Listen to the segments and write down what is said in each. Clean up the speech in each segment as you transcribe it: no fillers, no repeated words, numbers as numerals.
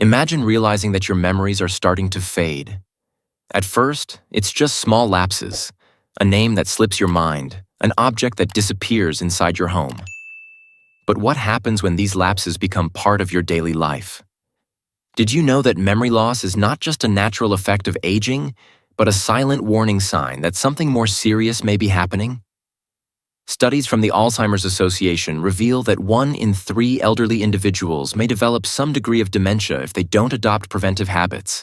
Imagine realizing that your memories are starting to fade. At first, it's just small lapses, a name that slips your mind, an object that disappears inside your home. But what happens when these lapses become part of your daily life? Did you know that memory loss is not just a natural effect of aging, but a silent warning sign that something more serious may be happening? Studies from the Alzheimer's Association reveal that 1 in 3 elderly individuals may develop some degree of dementia if they don't adopt preventive habits.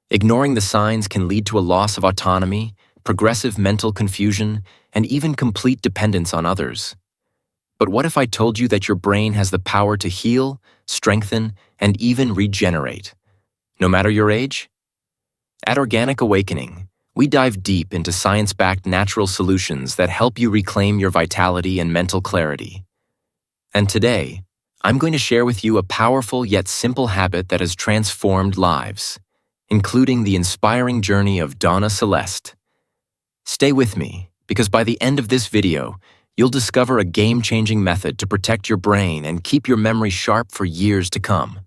Ignoring the signs can lead to a loss of autonomy, progressive mental confusion, and even complete dependence on others. But what if I told you that your brain has the power to heal, strengthen, and even regenerate, no matter your age? At Organic Awakening, we dive deep into science-backed natural solutions that help you reclaim your vitality and mental clarity. And today, I'm going to share with you a powerful yet simple habit that has transformed lives, including the inspiring journey of Donna Celeste. Stay with me, because by the end of this video, you'll discover a game-changing method to protect your brain and keep your memory sharp for years to come.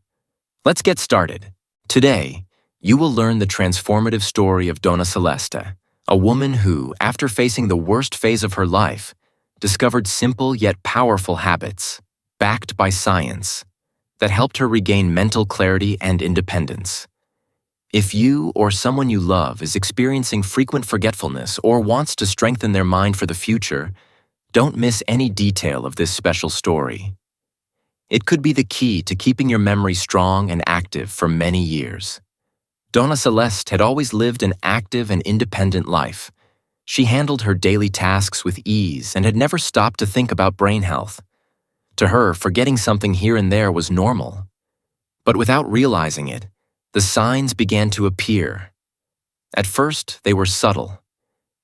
Let's get started. Today, you will learn the transformative story of Donna Celeste, a woman who, after facing the worst phase of her life, discovered simple yet powerful habits, backed by science, that helped her regain mental clarity and independence. If you or someone you love is experiencing frequent forgetfulness or wants to strengthen their mind for the future, don't miss any detail of this special story. It could be the key to keeping your memory strong and active for many years. Donna Celeste had always lived an active and independent life. She handled her daily tasks with ease and had never stopped to think about brain health. To her, forgetting something here and there was normal. But without realizing it, the signs began to appear. At first, they were subtle.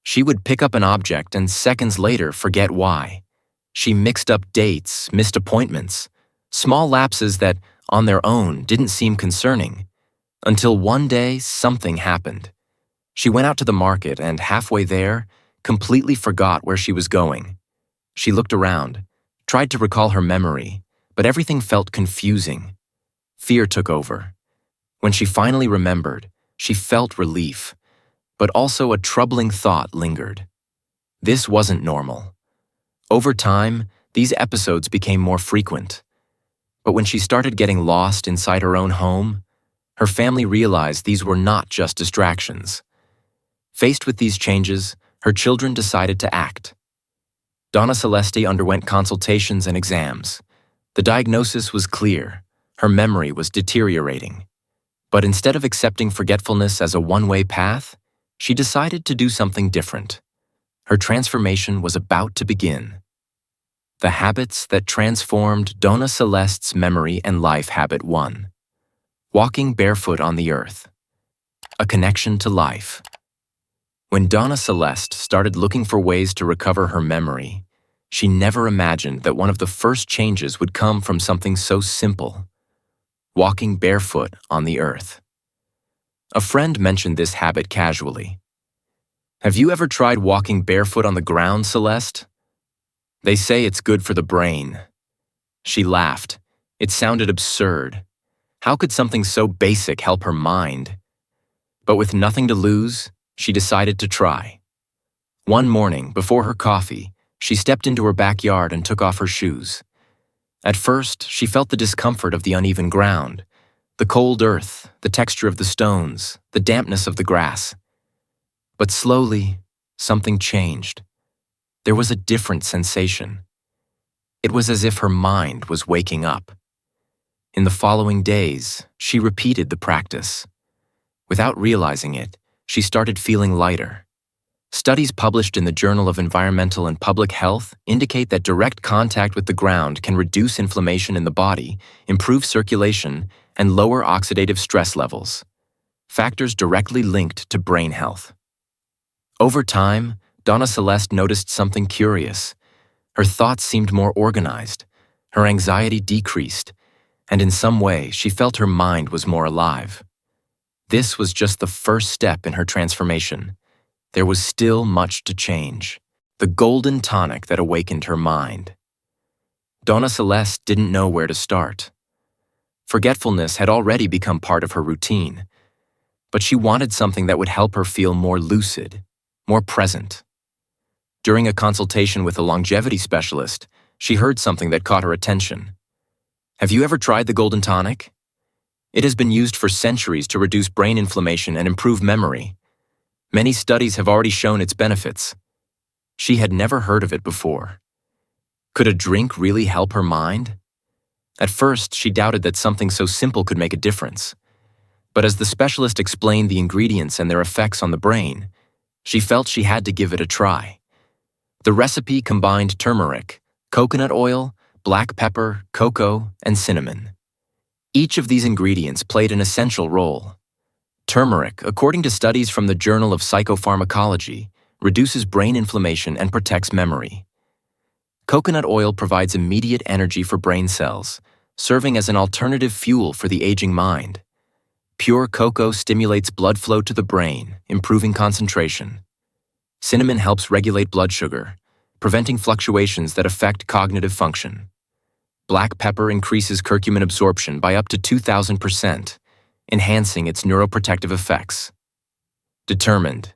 She would pick up an object and seconds later forget why. She mixed up dates, missed appointments, small lapses that, on their own, didn't seem concerning. Until one day, something happened. She went out to the market and, halfway there, completely forgot where she was going. She looked around, tried to recall her memory, but everything felt confusing. Fear took over. When she finally remembered, she felt relief, but also a troubling thought lingered. This wasn't normal. Over time, these episodes became more frequent. But when she started getting lost inside her own home, her family realized these were not just distractions. Faced with these changes, her children decided to act. Donna Celeste underwent consultations and exams. The diagnosis was clear. Her memory was deteriorating. But instead of accepting forgetfulness as a one-way path, she decided to do something different. Her transformation was about to begin. The habits that transformed Donna Celeste's memory and life. Habit 1. Walking barefoot on the earth. A connection to life. When Donna Celeste started looking for ways to recover her memory, she never imagined that one of the first changes would come from something so simple: walking barefoot on the earth. A friend mentioned this habit casually. "Have you ever tried walking barefoot on the ground, Celeste? They say it's good for the brain." She laughed. It sounded absurd. How could something so basic help her mind? But with nothing to lose, she decided to try. One morning, before her coffee, she stepped into her backyard and took off her shoes. At first, she felt the discomfort of the uneven ground, the cold earth, the texture of the stones, the dampness of the grass. But slowly, something changed. There was a different sensation. It was as if her mind was waking up. In the following days, she repeated the practice. Without realizing it, she started feeling lighter. Studies published in the Journal of Environmental and Public Health indicate that direct contact with the ground can reduce inflammation in the body, improve circulation, and lower oxidative stress levels, factors directly linked to brain health. Over time, Donna Celeste noticed something curious. Her thoughts seemed more organized, her anxiety decreased, and in some way, she felt her mind was more alive. This was just the first step in her transformation. There was still much to change, the golden tonic that awakened her mind. Donna Celeste didn't know where to start. Forgetfulness had already become part of her routine, but she wanted something that would help her feel more lucid, more present. During a consultation with a longevity specialist, she heard something that caught her attention. Have you ever tried the Golden Tonic? It has been used for centuries to reduce brain inflammation and improve memory. Many studies have already shown its benefits. She had never heard of it before. Could a drink really help her mind? At first, she doubted that something so simple could make a difference. But as the specialist explained the ingredients and their effects on the brain, she felt she had to give it a try. The recipe combined turmeric, coconut oil, black pepper, cocoa, and cinnamon. Each of these ingredients played an essential role. Turmeric, according to studies from the Journal of Psychopharmacology, reduces brain inflammation and protects memory. Coconut oil provides immediate energy for brain cells, serving as an alternative fuel for the aging mind. Pure cocoa stimulates blood flow to the brain, improving concentration. Cinnamon helps regulate blood sugar, preventing fluctuations that affect cognitive function. Black pepper increases curcumin absorption by up to 2,000%, enhancing its neuroprotective effects. Determined,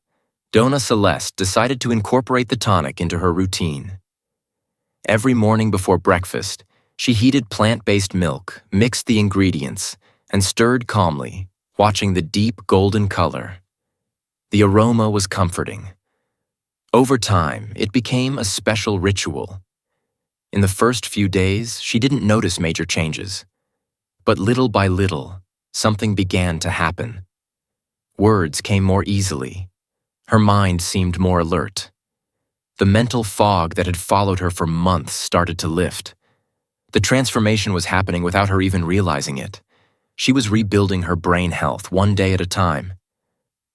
Donna Celeste decided to incorporate the tonic into her routine. Every morning before breakfast, she heated plant-based milk, mixed the ingredients, and stirred calmly, watching the deep golden color. The aroma was comforting. Over time, it became a special ritual. In the first few days, she didn't notice major changes. But little by little, something began to happen. Words came more easily. Her mind seemed more alert. The mental fog that had followed her for months started to lift. The transformation was happening without her even realizing it. She was rebuilding her brain health one day at a time.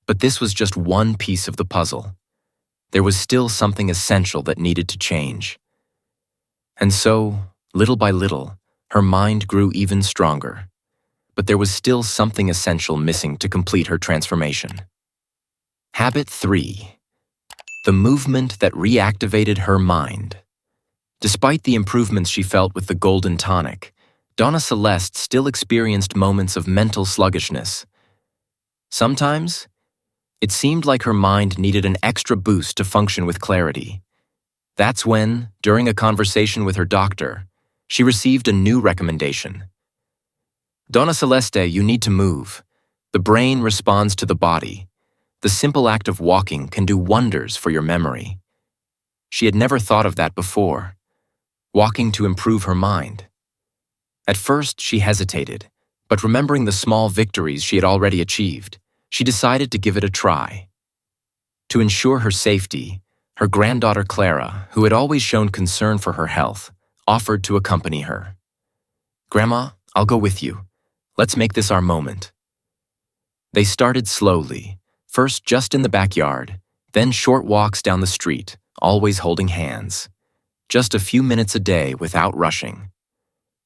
But this was just one piece of the puzzle. There was still something essential that needed to change. And so, little by little, her mind grew even stronger. But there was still something essential missing to complete her transformation. Habit 3. The movement that reactivated her mind. Despite the improvements she felt with the Golden Tonic, Donna Celeste still experienced moments of mental sluggishness. Sometimes, it seemed like her mind needed an extra boost to function with clarity. That's when, during a conversation with her doctor, she received a new recommendation. Donna Celeste, you need to move. The brain responds to the body. The simple act of walking can do wonders for your memory. She had never thought of that before. Walking to improve her mind. At first, she hesitated, but remembering the small victories she had already achieved, she decided to give it a try. To ensure her safety, her granddaughter Clara, who had always shown concern for her health, offered to accompany her. "Grandma, I'll go with you. Let's make this our moment." They started slowly, first just in the backyard, then short walks down the street, always holding hands. Just a few minutes a day without rushing.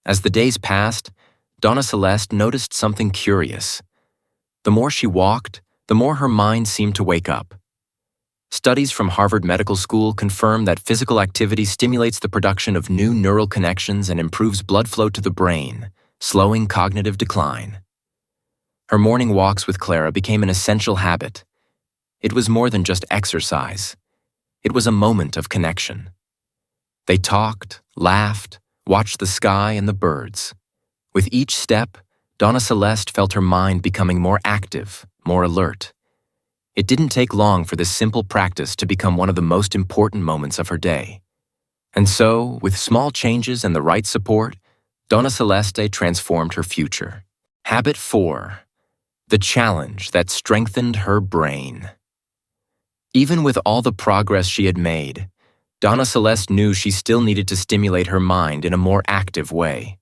As the days passed, Donna Celeste noticed something curious. The more she walked, the more her mind seemed to wake up. Studies from Harvard Medical School confirm that physical activity stimulates the production of new neural connections and improves blood flow to the brain, slowing cognitive decline. Her morning walks with Clara became an essential habit. It was more than just exercise. It was a moment of connection. They talked, laughed, watched the sky and the birds. With each step, Donna Celeste felt her mind becoming more active, more alert. It didn't take long for this simple practice to become one of the most important moments of her day. And so, with small changes and the right support, Donna Celeste transformed her future. Habit 4. The challenge that strengthened her brain. Even with all the progress she had made, Donna Celeste knew she still needed to stimulate her mind in a more active way.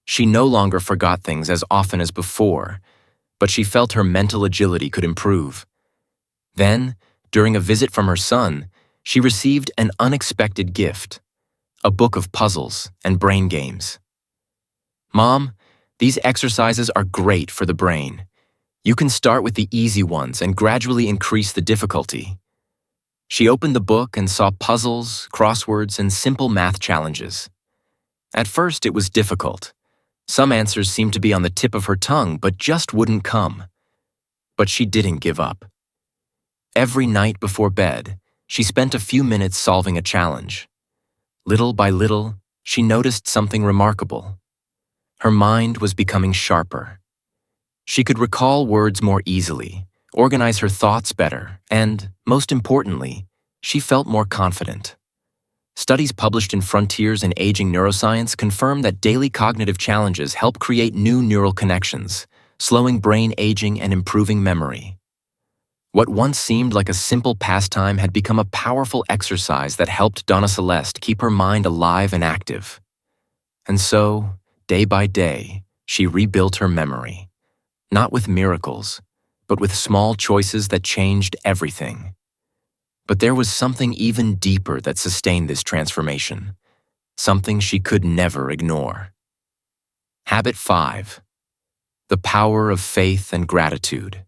She no longer forgot things as often as before, but she felt her mental agility could improve. Then, during a visit from her son, she received an unexpected gift, a book of puzzles and brain games. "Mom, these exercises are great for the brain. You can start with the easy ones and gradually increase the difficulty." She opened the book and saw puzzles, crosswords, and simple math challenges. At first, it was difficult. Some answers seemed to be on the tip of her tongue, but just wouldn't come. But she didn't give up. Every night before bed, she spent a few minutes solving a challenge. Little by little, she noticed something remarkable. Her mind was becoming sharper. She could recall words more easily, organize her thoughts better, and, most importantly, she felt more confident. Studies published in Frontiers in Aging Neuroscience confirm that daily cognitive challenges help create new neural connections, slowing brain aging and improving memory. What once seemed like a simple pastime had become a powerful exercise that helped Donna Celeste keep her mind alive and active. And so, day by day, she rebuilt her memory, not with miracles, but with small choices that changed everything. But there was something even deeper that sustained this transformation, something she could never ignore. Habit 5. The power of faith and gratitude.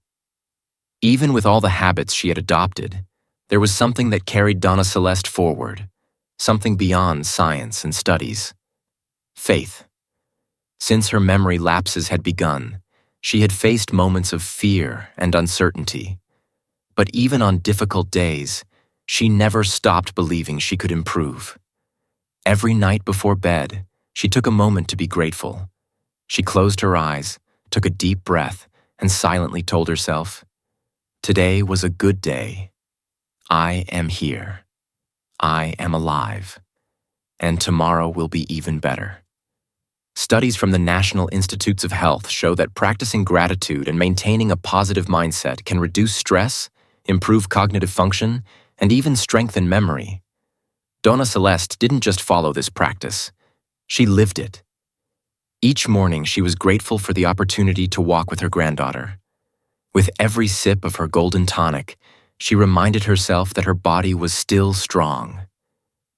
Even with all the habits she had adopted, there was something that carried Donna Celeste forward, something beyond science and studies. Faith. Since her memory lapses had begun, she had faced moments of fear and uncertainty. But even on difficult days, she never stopped believing she could improve. Every night before bed, she took a moment to be grateful. She closed her eyes, took a deep breath, and silently told herself, "Today was a good day. I am here. I am alive. And tomorrow will be even better." Studies from the National Institutes of Health show that practicing gratitude and maintaining a positive mindset can reduce stress, improve cognitive function, and even strengthen memory. Donna Celeste didn't just follow this practice. She lived it. Each morning, she was grateful for the opportunity to walk with her granddaughter. With every sip of her golden tonic, she reminded herself that her body was still strong.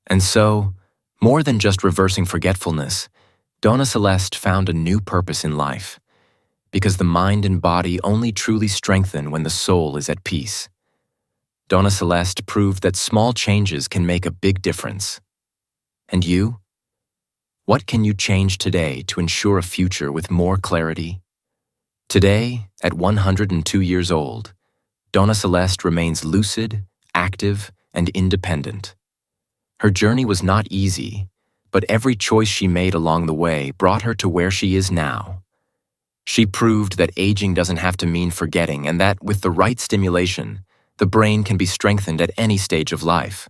And so, more than just reversing forgetfulness, Donna Celeste found a new purpose in life, because the mind and body only truly strengthen when the soul is at peace. Donna Celeste proved that small changes can make a big difference. And you? What can you change today to ensure a future with more clarity? Today, at 102 years old, Donna Celeste remains lucid, active, and independent. Her journey was not easy, but every choice she made along the way brought her to where she is now. She proved that aging doesn't have to mean forgetting, and that with the right stimulation, the brain can be strengthened at any stage of life.